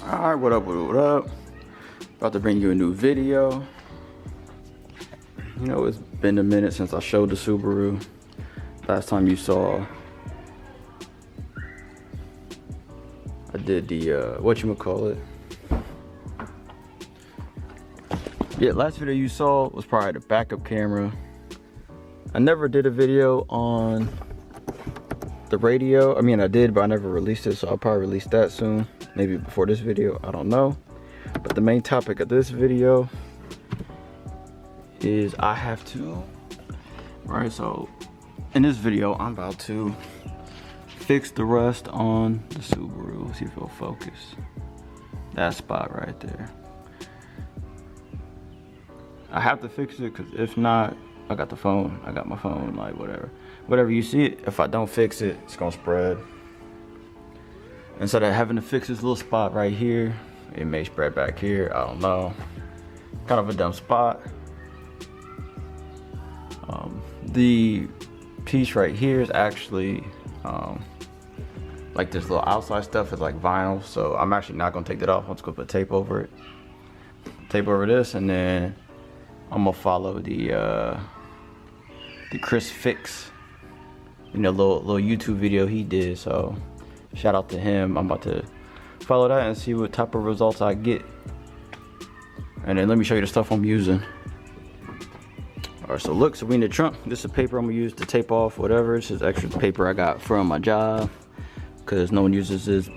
Alright, what up? About to bring you a new video. You know, it's been a minute since I showed the Subaru. Last time you saw, I did the, whatchamacallit. Yeah, last video you saw was probably the backup camera. I never did a video on the radio. I mean, I did, but I never released it, so I'll probably release that soon. Maybe before this video, I don't know. But the main topic of this video is I have to, right, so in this video, I'm about to fix the rust on the Subaru. Let's see if it'll focus. That spot right there. I have to fix it, because if not, I got my phone, like whatever you see it, if I don't fix it, it's gonna spread. Instead of having to fix this little spot right here, it may spread back here, I don't know. Kind of a dumb spot. The piece right here is actually like this little outside stuff is like vinyl, so I'm actually not gonna take that off. I'm just gonna put tape over it. Tape over this, and then I'm gonna follow the ChrisFix, you know, little YouTube video he did. So shout out to him. I'm about to follow that and see what type of results I get. And then let me show you the stuff I'm using. Alright, so look, so we in the trunk. This is paper I'm gonna use to tape off whatever. This is extra paper I got from my job, because no one uses this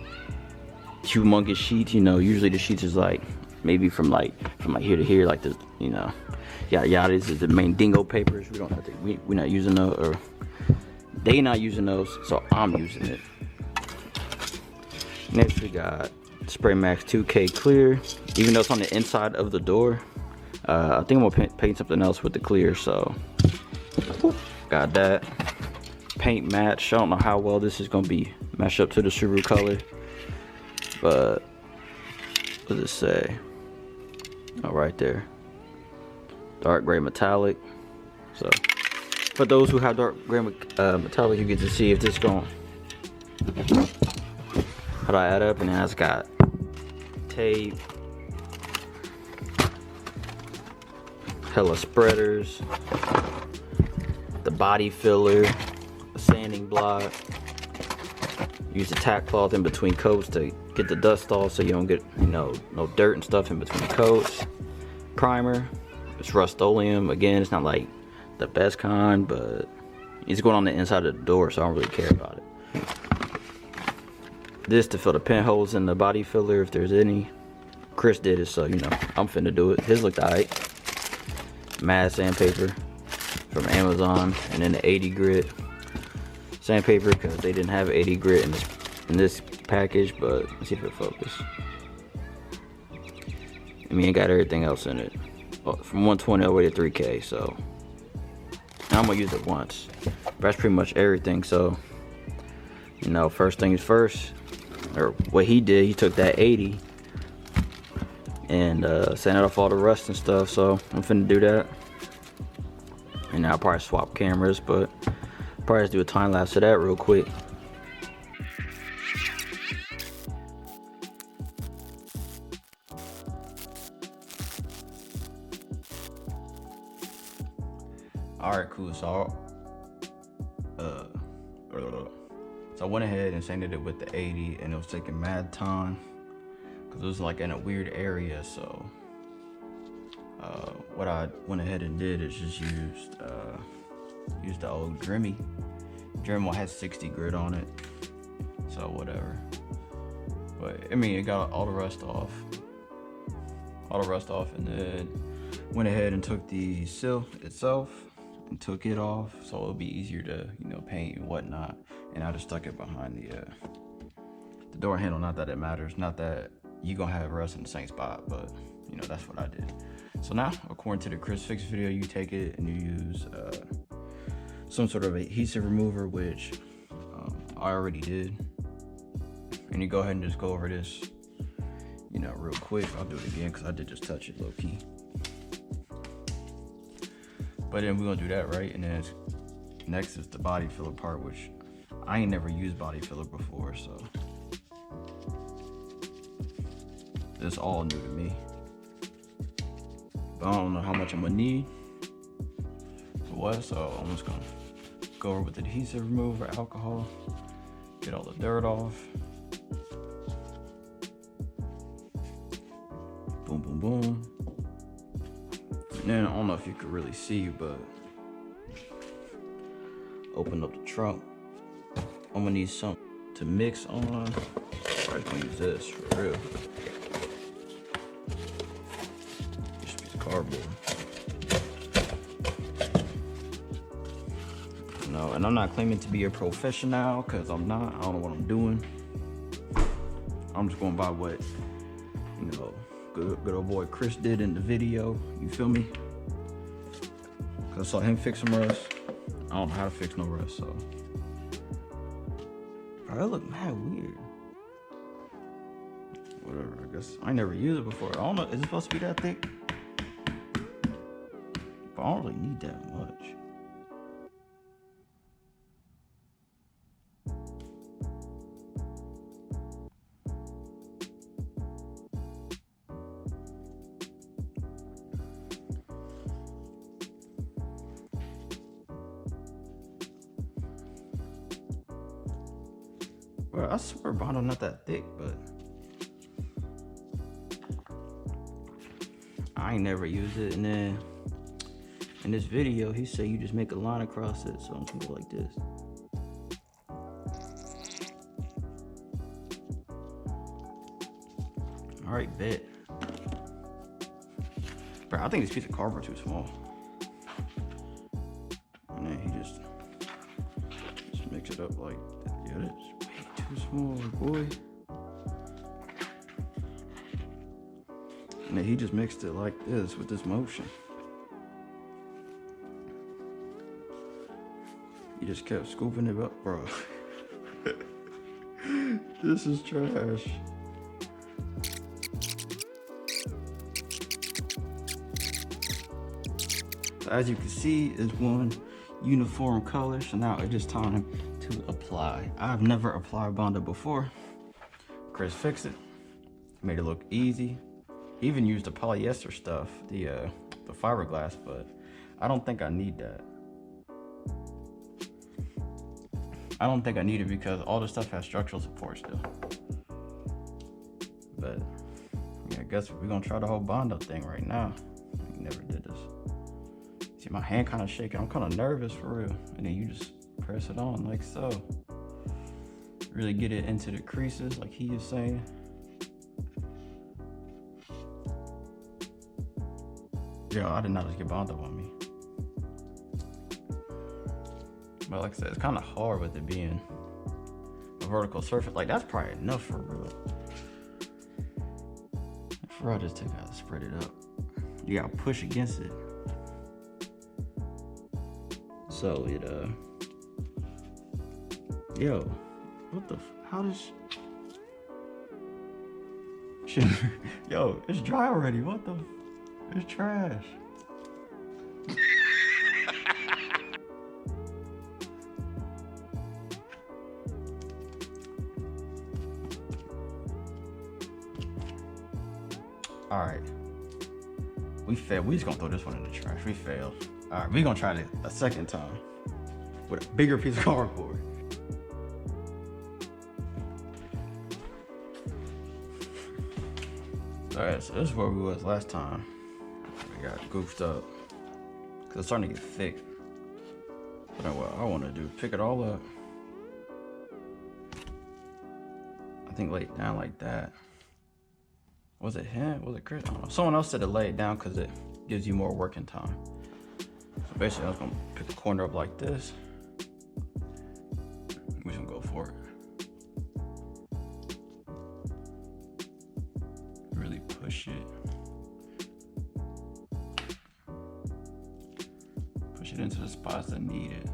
humongous sheet. You know, usually the sheets is like maybe from like here to here, like this, you know. Yeah, this is the main dingo papers. We don't have to, we're not using those, or they not using those, so I'm using it. Next we got Spray Max 2K Clear, even though it's on the inside of the door. I think I'm gonna paint something else with the clear, so got that. Paint match. I don't know how well this is gonna be matched up to the Subaru color, but what does it say? Oh, right there. Dark gray metallic. So for those who have dark gray metallic, you get to see if this going, how do I add up? And then it's got tape, hella spreaders, the body filler, a sanding block. Use the tack cloth in between coats to get the dust off, so you don't get, you know, no dirt and stuff in between coats. Primer. It's Rust-Oleum. Again, it's not like the best kind, but it's going on the inside of the door, so I don't really care about it. This to fill the pinholes in the body filler if there's any. Chris did it, so you know I'm finna do it. His looked alright. Mad sandpaper from Amazon, and then the 80 grit sandpaper, because they didn't have 80 grit in this package, but let's see if it focuses. I mean, it got everything else in it. From 120 all the way to 3K, so I'm gonna use it once. But that's pretty much everything. So, you know, first things first, or what he did, he took that 80 and sanded off all the rust and stuff. So I'm finna do that, and now I'll probably swap cameras, but probably just do a time lapse of that real quick. Alright, cool. So I went ahead and sanded it with the 80, and it was taking mad time because it was like in a weird area. So what I went ahead and did is just used the old Dremel. Dremel has 60 grit on it, so whatever. But I mean, it got all the rust off, and then went ahead and took the sill itself and took it off, so it'll be easier to, you know, paint and whatnot. And I just stuck it behind the door handle. Not that it matters, not that you gonna have rust in the same spot, but you know, that's what I did. So now, according to the ChrisFix video, you take it and you use some sort of adhesive remover, which I already did, and you go ahead and just go over this, you know, real quick. I'll do it again because I did just touch it low key. But then we're gonna do that, right? And then next is the body filler part, which I ain't never used body filler before, so this all new to me. But I don't know how much I'm gonna need for what, so I'm just gonna go over with adhesive remover, alcohol, get all the dirt off. Boom, boom, boom. And then I don't know if you could really see, but open up the trunk. I'm gonna need something to mix on. I'm probably gonna use this for real. Just piece of cardboard. No, and I'm not claiming to be a professional because I'm not. I don't know what I'm doing. I'm just going by what, you know, good old boy Chris did in the video. You feel me? Cause I saw him fix some rust. I don't know how to fix no rust, so. Bro, that look mad weird. Whatever, I guess. I never used it before. I don't know, is it supposed to be that thick? But I don't really need that much. Well, I swear Bondo not that thick, but I ain't never used it. And then in this video, he said you just make a line across it, so I'm gonna go like this. All right, bet. Bro, I think this piece of cardboard too small. And then he just mix it up like that. Yeah, that's way too small, boy. And then he just mixed it like this with this motion. He just kept scooping it up, bro. This is trash. So as you can see, it's one uniform color. So now it's just time to apply. I've never applied Bondo before. Chris fixed it. Made it look easy. He even used the polyester stuff, the fiberglass, but I don't think I need that. I don't think I need it because all the stuff has structural support still. But yeah, I guess we're gonna try the whole Bondo thing right now. I never did this. See, my hand kind of shaking. I'm kind of nervous for real. And then you just press it on like so. Really get it into the creases like he is saying. Yo, I did not just get Bondo on me. But like I said, it's kind of hard with it being a vertical surface. Like that's probably enough for real. For real, just gotta spread it up. You gotta push against it. So it, yo, what the, how does, shit, yo, it's dry already, what the, it's trash. All right, we failed. We just gonna throw this one in the trash. We failed. All right, we gonna try it a second time with a bigger piece of cardboard. All right, so this is where we was last time. We got goofed up because it's starting to get thick. But then what I want to do, pick it all up. I think lay it down like that. Was it him? Was it Chris? I don't know. Someone else said to lay it down because it gives you more working time. So basically, I was gonna pick the corner up like this. We're just gonna go for it. Really push it. Push it into the spots that need it.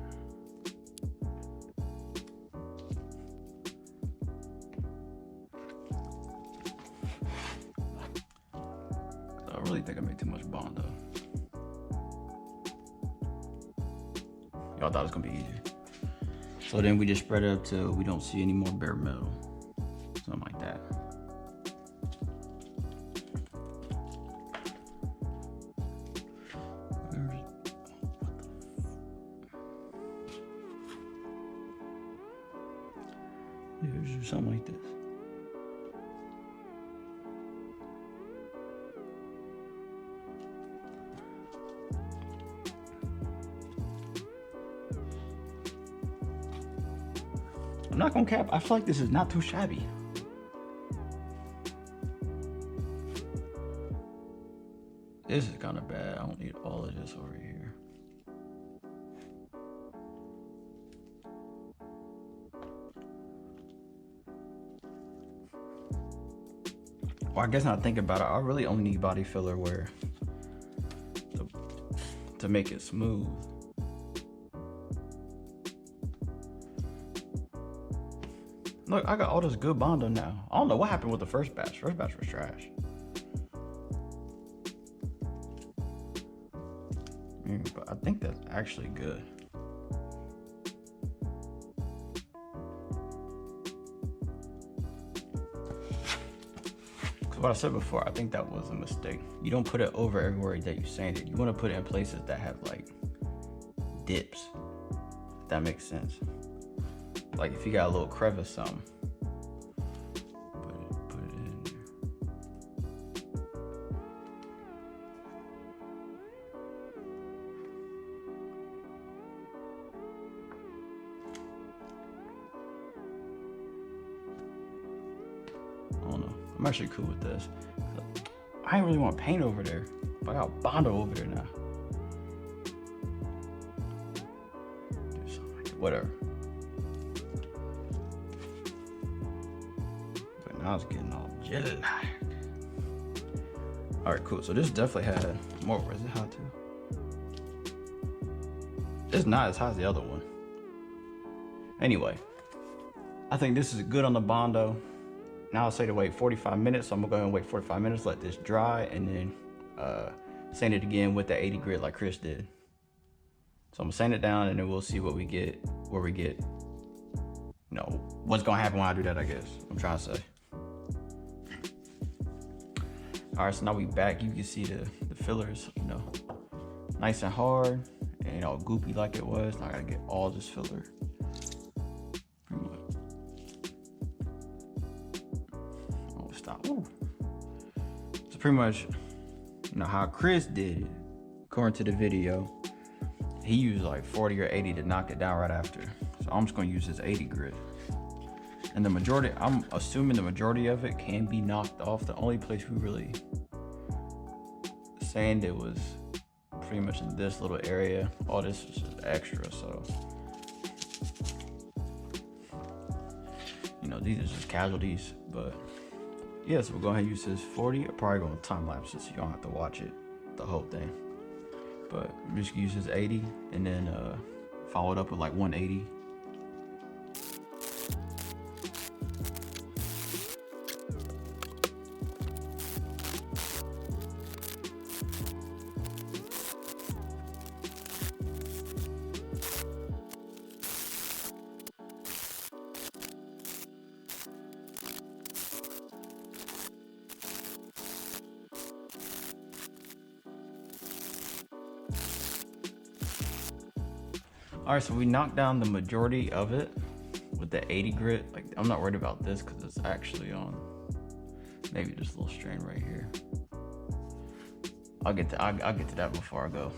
I really think I made too much Bondo. Y'all thought it was gonna be easy. So then we just spread it up till we don't see any more bare metal. Something like that. Just do something like this. I'm not gonna cap, I feel like this is not too shabby. This is kind of bad. I don't need all of this over here. Well, I guess not thinking about it, I really only need body filler wear to make it smooth. Look, I got all this good Bondo now. I don't know what happened with the first batch. First batch was trash. But I think that's actually good. Because what I said before, I think that was a mistake. You don't put it over everywhere that you sanded. You want to put it in places that have like dips. If that makes sense. Like if you got a little crevice something, put it in there. I don't know. I'm actually cool with this. I ain't really want to paint over there, but I got Bondo over there now. Do something like that. Whatever. Now it's getting all jelly. All right, cool. So this definitely had more. Is it hot too? It's not as hot as the other one. Anyway, I think this is good on the Bondo. Now I'll say to wait 45 minutes. So I'm gonna go ahead and wait 45 minutes, let this dry, and then sand it again with the 80 grit like Chris did. So I'm gonna sand it down, and then we'll see what we get, where we get, you know, what's gonna happen when I do that, I guess. I'm trying to say. All right, so now we back. You can see the fillers, you know, nice and hard and, you know, goopy like it was. Now I gotta get all this filler. Pretty much. Oh, stop. Ooh. So pretty much, you know, how Chris did it, according to the video, he used like 40 or 80 to knock it down right after. So I'm just gonna use this 80 grit. And the majority, I'm assuming the majority of it can be knocked off. The only place we really sanded was pretty much in this little area. All this is just extra, so. You know, these are just casualties, but yeah, so we're going to use this 40. I'm probably going to time lapse it so you don't have to watch it, the whole thing. But I'm just gonna use this 80 and then follow it up with like 180. All right, so we knocked down the majority of it with the 80 grit. Like, I'm not worried about this because it's actually on maybe just a little strain right here. I'll get to that before I go.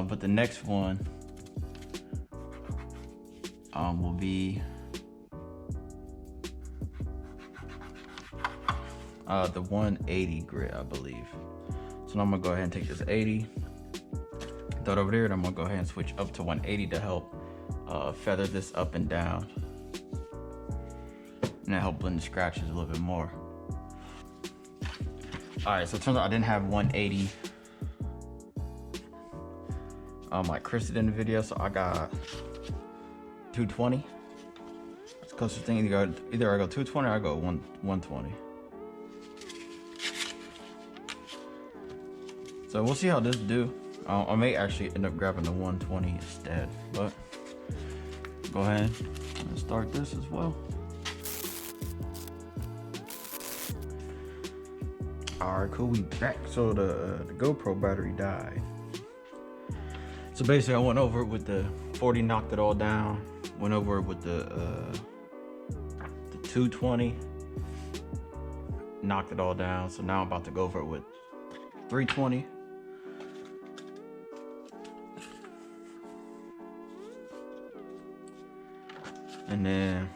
But the next one will be the 180 grit, I believe. So now I'm gonna go ahead and take this 80, throw it over there, and I'm gonna go ahead and switch up to 180 to help feather this up and down, and that help blend the scratches a little bit more. All right, so it turns out I didn't have 180 like Chris did in the video, so I got 220. It's closest thing. Either I go 220 or I go 120. So we'll see how this do. I may actually end up grabbing the 120 instead, but go ahead and start this as well. All right, cool, we back. So the GoPro battery died. So basically I went over it with the 40, knocked it all down. Went over it with the 220. Knocked it all down. So now I'm about to go over it with 320. And then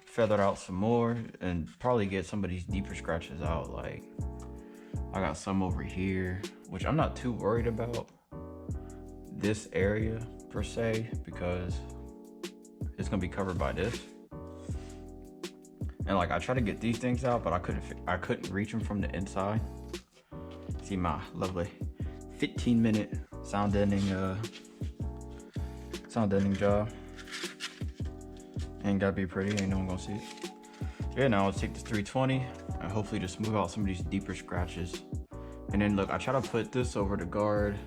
feather it out some more and probably get some of these deeper scratches out. Like I got some over here, which I'm not too worried about this area per se, because it's gonna be covered by this. And like I try to get these things out, but I couldn't reach them from the inside. See my lovely 15-minute sound deadening job. Ain't gotta be pretty, ain't no one gonna see it. Yeah, now let's take this 320 and hopefully just smooth out some of these deeper scratches. And then look, I try to put this over to guard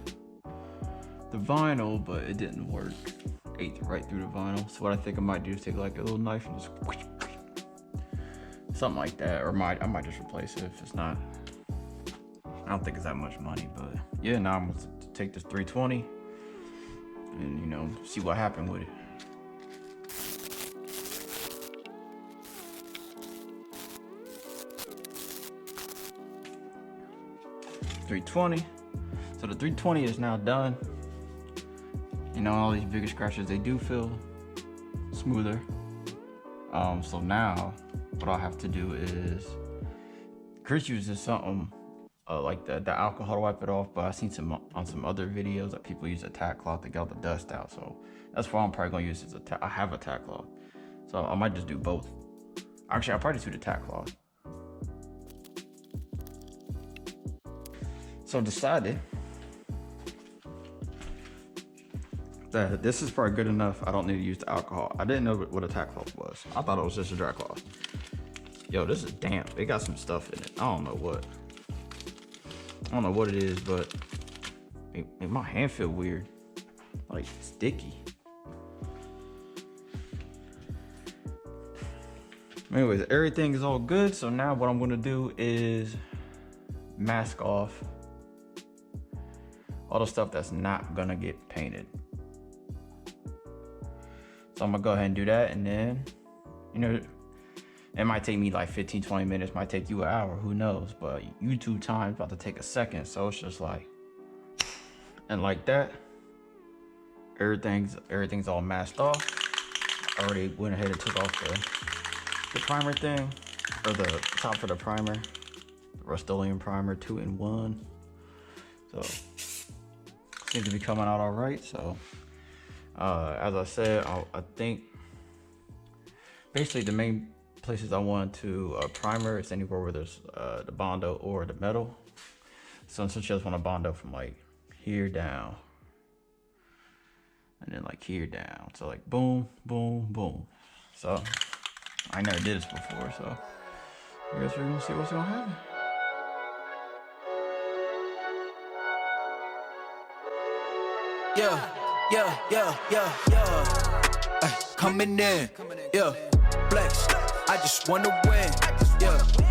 the vinyl, but it didn't work. Ate right through the vinyl. So what I think I might do is take like a little knife and just something like that, or I might just replace it if it's not. I don't think it's that much money, but yeah, now I'm gonna take this 320 and, you know, see what happened with it. .320. So the 320 is now done. You know, all these bigger scratches, they do feel smoother. So now what I'll have to do is, Chris uses something like the alcohol to wipe it off, but I've seen on some other videos that people use a tack cloth to get all the dust out. So that's why I'm probably gonna use this. I have a tack cloth, so I might just do both. Actually, I'll probably just do the tack cloth. So decided that this is probably good enough. I don't need to use the alcohol. I didn't know what a tack cloth was. I thought it was just a dry cloth. Yo, this is damp. It got some stuff in it. I don't know what it is, but my hand feel weird, like sticky. Anyways, everything is all good. So now what I'm gonna do is mask off all the stuff that's not gonna get painted. So I'm gonna go ahead and do that, and then, you know, it might take me like 15-20 minutes, might take you an hour, who knows, but YouTube time's about to take a second, so it's just like, and like that, everything's all masked off. I already went ahead and took off the primer thing, or the top for the primer, the Rust-Oleum primer, 2-in-1. So seems to be coming out all right. So as I said, I think basically the main places I want to primer is anywhere where there's the Bondo or the metal. So since you just want a Bondo from like here down, and then like here down, so like boom, boom, boom. So I never did this before, so I guess we're gonna see what's gonna happen. Ay, coming in, yeah, flex. I just wanna win, yeah.